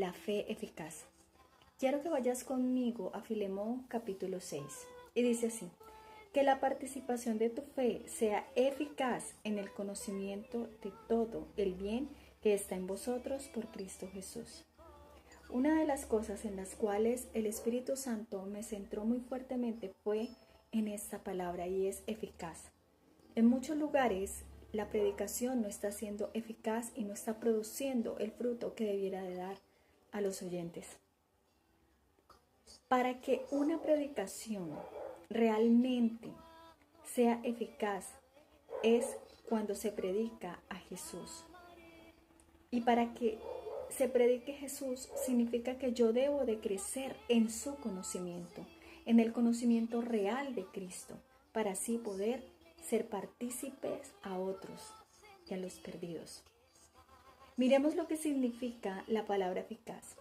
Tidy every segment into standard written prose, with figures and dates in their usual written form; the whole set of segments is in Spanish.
la fe eficaz. Quiero que vayas conmigo a Filemón capítulo 6. Y dice así: que la participación de tu fe sea eficaz en el conocimiento de todo el bien que está en vosotros por Cristo Jesús. Una de las cosas en las cuales el Espíritu Santo me centró muy fuertemente fue en esta palabra, y es eficaz. En muchos lugares la predicación no está siendo eficaz y no está produciendo el fruto que debiera de dar a los oyentes. Para que una predicación realmente sea eficaz es cuando se predica a Jesús. Y para que se predique Jesús significa que yo debo de crecer en su conocimiento, en el conocimiento real de Cristo, para así poder ser partícipes a otros y a los perdidos. Miremos lo que significa la palabra eficaz.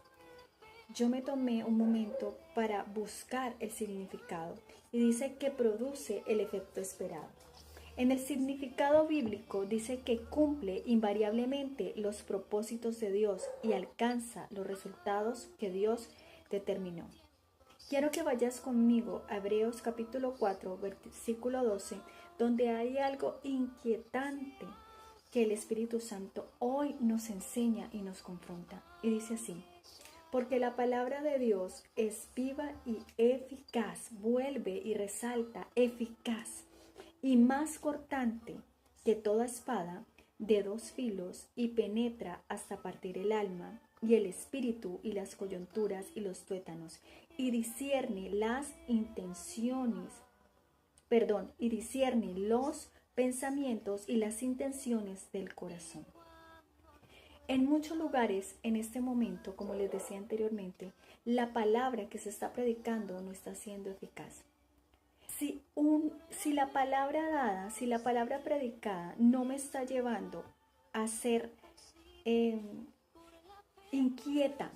Yo me tomé un momento para buscar el significado y dice que produce el efecto esperado. En el significado bíblico dice que cumple invariablemente los propósitos de Dios y alcanza los resultados que Dios determinó. Quiero que vayas conmigo a Hebreos capítulo 4, versículo 12, donde hay algo inquietante que el Espíritu Santo hoy nos enseña y nos confronta. Y dice así: porque la palabra de Dios es viva y eficaz, vuelve y resalta, eficaz y más cortante que toda espada de dos filos, y penetra hasta partir el alma y el espíritu y las coyunturas y los tuétanos, y discierne los pensamientos y las intenciones del corazón. En muchos lugares, en este momento, como les decía anteriormente, la palabra que se está predicando no está siendo eficaz. Si la palabra dada, si la palabra predicada no me está llevando a ser inquieta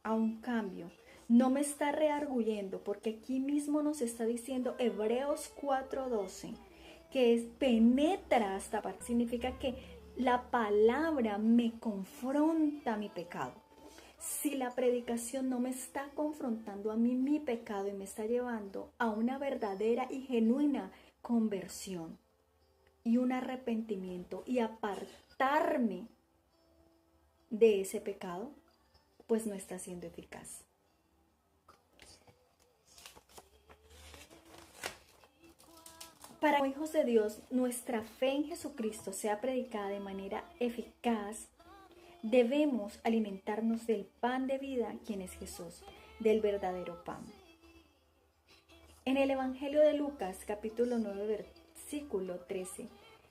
a un cambio, no me está rearguyendo, porque aquí mismo nos está diciendo Hebreos 4:12, que es penetra hasta parte, significa que la palabra me confronta mi pecado. Si la predicación no me está confrontando a mí mi pecado y me está llevando a una verdadera y genuina conversión y un arrepentimiento y apartarme de ese pecado, pues no está siendo eficaz. Para que, hijos de Dios, nuestra fe en Jesucristo sea predicada de manera eficaz, debemos alimentarnos del pan de vida, quien es Jesús, del verdadero pan. En el Evangelio de Lucas, capítulo 9, versículo 13,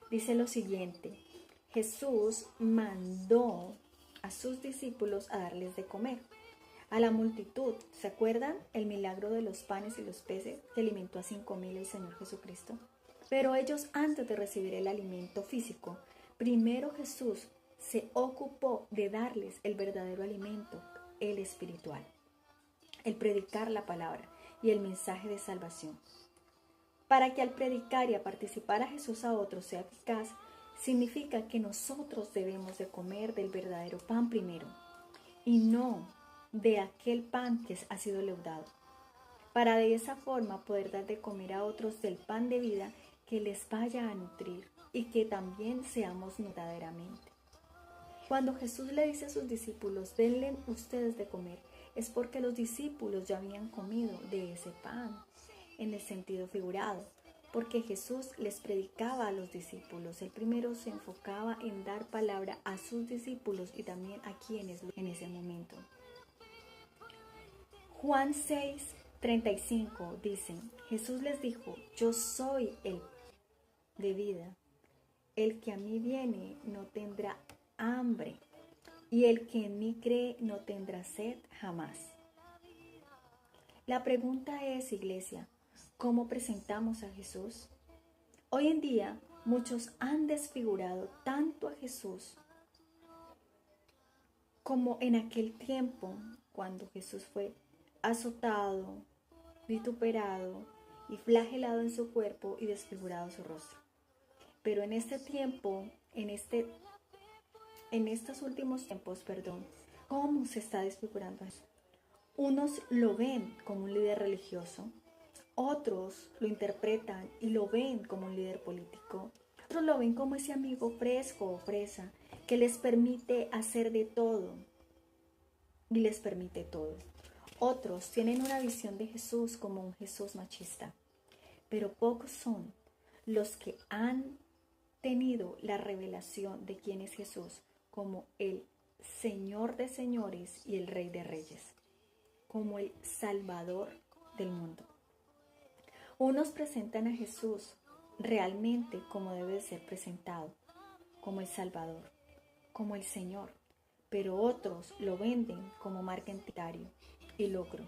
dice lo siguiente: Jesús mandó a sus discípulos a darles de comer. A la multitud, ¿se acuerdan? El milagro de los panes y los peces que alimentó a 5,000 el Señor Jesucristo. Pero ellos, antes de recibir el alimento físico, primero Jesús se ocupó de darles el verdadero alimento, el espiritual, el predicar la palabra y el mensaje de salvación. Para que al predicar y a participar a Jesús a otros sea eficaz, significa que nosotros debemos de comer del verdadero pan primero, y no de aquel pan que ha sido leudado, para de esa forma poder dar de comer a otros del pan de vida que les vaya a nutrir y que también seamos verdaderamente. Cuando Jesús le dice a sus discípulos, denle ustedes de comer, es porque los discípulos ya habían comido de ese pan, en el sentido figurado, porque Jesús les predicaba a los discípulos. El primero se enfocaba en dar palabra a sus discípulos y también a quienes en ese momento. Juan 6:35 dice: Jesús les dijo, yo soy el de vida. El que a mí viene no tendrá hambre, y el que en mí cree no tendrá sed jamás. La pregunta es, iglesia, ¿cómo presentamos a Jesús? Hoy en día, muchos han desfigurado tanto a Jesús como en aquel tiempo cuando Jesús fue azotado, vituperado y flagelado en su cuerpo y desfigurado su rostro. Pero en este tiempo, en estos últimos tiempos, ¿Cómo se está desfigurando eso? Unos lo ven como un líder religioso, otros lo interpretan y lo ven como un líder político, otros lo ven como ese amigo fresco o fresa que les permite hacer de todo y les permite todo. Otros tienen una visión de Jesús como un Jesús machista, pero pocos son los que han tenido la revelación de quién es Jesús como el Señor de señores y el Rey de reyes, como el Salvador del mundo. Unos presentan a Jesús realmente como debe de ser presentado, como el Salvador, como el Señor, pero otros lo venden como marketing y lucro.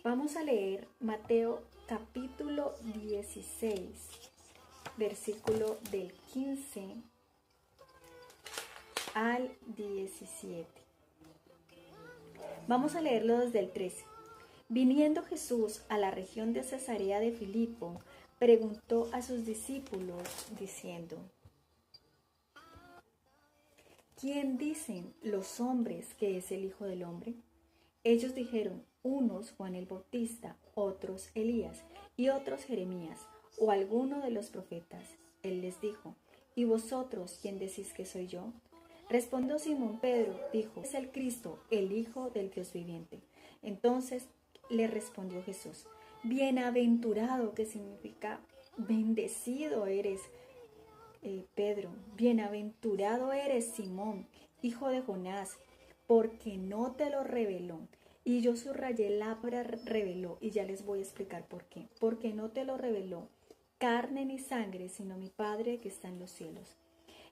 Vamos a leer Mateo capítulo 16, versículo del 15 al 17. Vamos a leerlo desde el 13. Viniendo Jesús a la región de Cesarea de Filipo, preguntó a sus discípulos diciendo: ¿Quién dicen los hombres que es el Hijo del Hombre? Ellos dijeron, unos Juan el Bautista, otros Elías y otros Jeremías o alguno de los profetas. Él les dijo: ¿y vosotros quién decís que soy yo? Respondió Simón Pedro, dijo: es el Cristo, el Hijo del Dios viviente. Entonces le respondió Jesús: bienaventurado, que significa bendecido eres, Pedro, bienaventurado eres Simón, hijo de Jonás, porque no te lo reveló. Y yo subrayé la palabra reveló y ya les voy a explicar por qué. Porque no te lo reveló carne ni sangre, sino mi Padre que está en los cielos.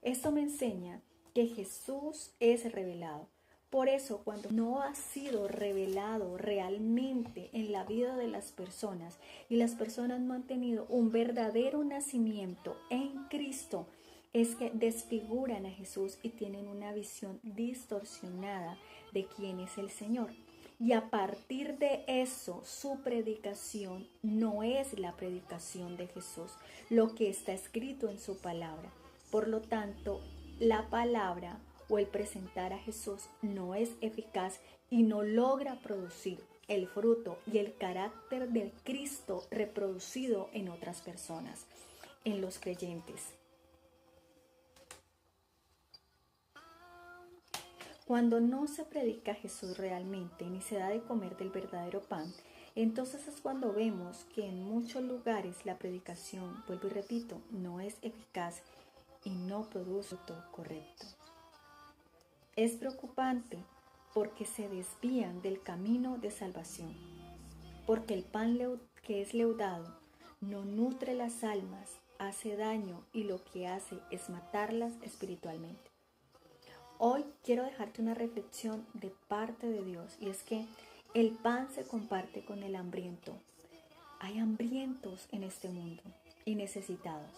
Esto me enseña que Jesús es revelado. Por eso, cuando no ha sido revelado realmente en la vida de las personas y las personas no han tenido un verdadero nacimiento en Cristo, es que desfiguran a Jesús y tienen una visión distorsionada de quién es el Señor. Y a partir de eso, su predicación no es la predicación de Jesús, lo que está escrito en su palabra. Por lo tanto, la palabra o el presentar a Jesús no es eficaz y no logra producir el fruto y el carácter del Cristo reproducido en otras personas, en los creyentes. Cuando no se predica a Jesús realmente ni se da de comer del verdadero pan, entonces es cuando vemos que en muchos lugares la predicación, vuelvo y repito, no es eficaz y no produce fruto correcto. Es preocupante porque se desvían del camino de salvación, porque el pan que es leudado no nutre las almas, hace daño y lo que hace es matarlas espiritualmente. Hoy quiero dejarte una reflexión de parte de Dios y es que el pan se comparte con el hambriento. Hay hambrientos en este mundo y necesitados.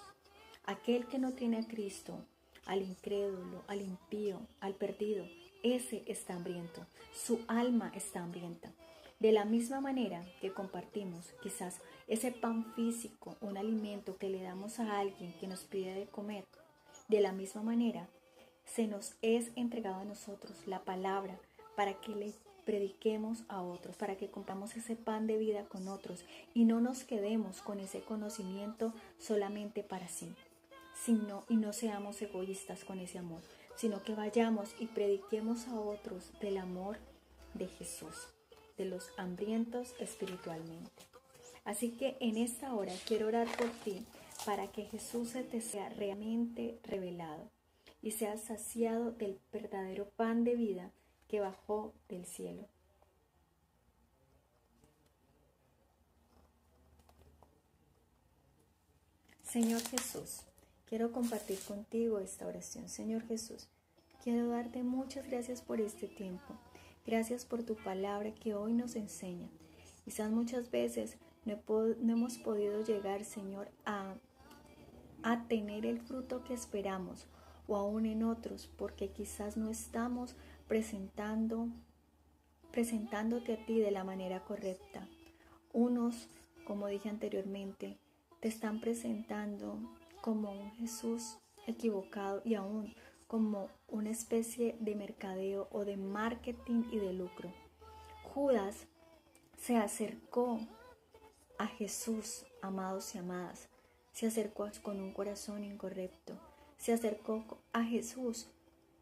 Aquel que no tiene a Cristo, al incrédulo, al impío, al perdido, ese está hambriento. Su alma está hambrienta. De la misma manera que compartimos quizás ese pan físico, un alimento que le damos a alguien que nos pide de comer, de la misma manera se nos es entregado a nosotros la palabra para que le prediquemos a otros, para que compartamos ese pan de vida con otros y no nos quedemos con ese conocimiento solamente para sí, y no seamos egoístas con ese amor, sino que vayamos y prediquemos a otros del amor de Jesús, de los hambrientos espiritualmente. Así que en esta hora quiero orar por ti para que Jesús se te sea realmente revelado y seas saciado del verdadero pan de vida que bajó del cielo. Señor Jesús, quiero compartir contigo esta oración. Señor Jesús, quiero darte muchas gracias por este tiempo. Gracias por tu palabra que hoy nos enseña. Quizás muchas veces no hemos podido llegar, Señor, a tener el fruto que esperamos o aún en otros, porque quizás no estamos presentándote a ti de la manera correcta. Unos, como dije anteriormente, te están presentando como un Jesús equivocado y aún como una especie de mercadeo o de marketing y de lucro. Judas se acercó a Jesús, amados y amadas, se acercó con un corazón incorrecto, se acercó a Jesús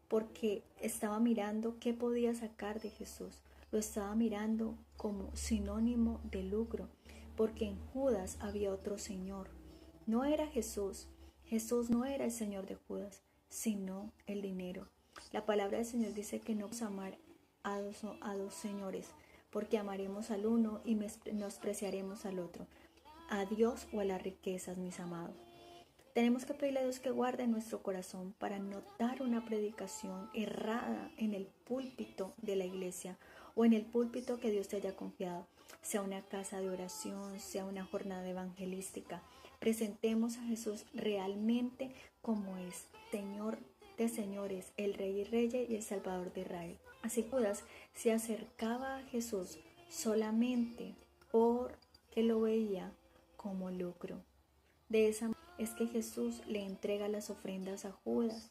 porque estaba mirando qué podía sacar de Jesús, lo estaba mirando como sinónimo de lucro, porque en Judas había otro Señor. No era Jesús, Jesús no era el Señor de Judas, sino el dinero. La palabra del Señor dice que no podemos amar a dos señores, porque amaremos al uno y menospreciaremos al otro, a Dios o a las riquezas, mis amados. Tenemos que pedirle a Dios que guarde nuestro corazón para no dar una predicación errada en el púlpito de la iglesia o en el púlpito que Dios te haya confiado, sea una casa de oración, sea una jornada evangelística. Presentemos a Jesús realmente como es, Señor de señores, el Rey y Reyes y el Salvador de Israel. Así Judas se acercaba a Jesús solamente porque lo veía como lucro. De esa manera es que Jesús le entrega las ofrendas a Judas.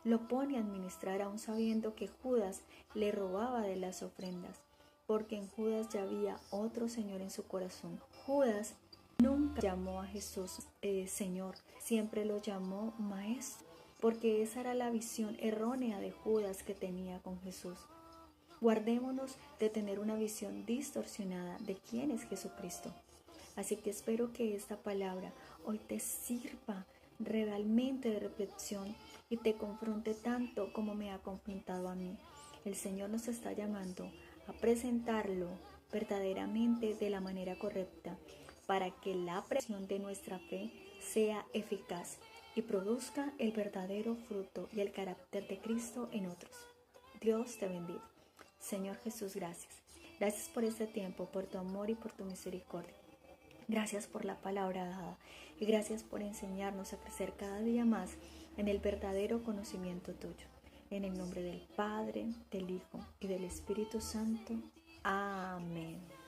Lo pone a administrar aún sabiendo que Judas le robaba de las ofrendas, porque en Judas ya había otro Señor en su corazón. Judas nunca llamó a Jesús Señor, siempre lo llamó Maestro, porque esa era la visión errónea de Judas que tenía con Jesús. Guardémonos de tener una visión distorsionada de quién es Jesucristo. Así que espero que esta palabra hoy te sirva realmente de reflexión y te confronte tanto como me ha confrontado a mí. El Señor nos está llamando a presentarlo verdaderamente de la manera correcta para que la presión de nuestra fe sea eficaz y produzca el verdadero fruto y el carácter de Cristo en otros. Dios te bendiga. Señor Jesús, gracias. Gracias por este tiempo, por tu amor y por tu misericordia. Gracias por la palabra dada y gracias por enseñarnos a crecer cada día más en el verdadero conocimiento tuyo. En el nombre del Padre, del Hijo y del Espíritu Santo. Amén.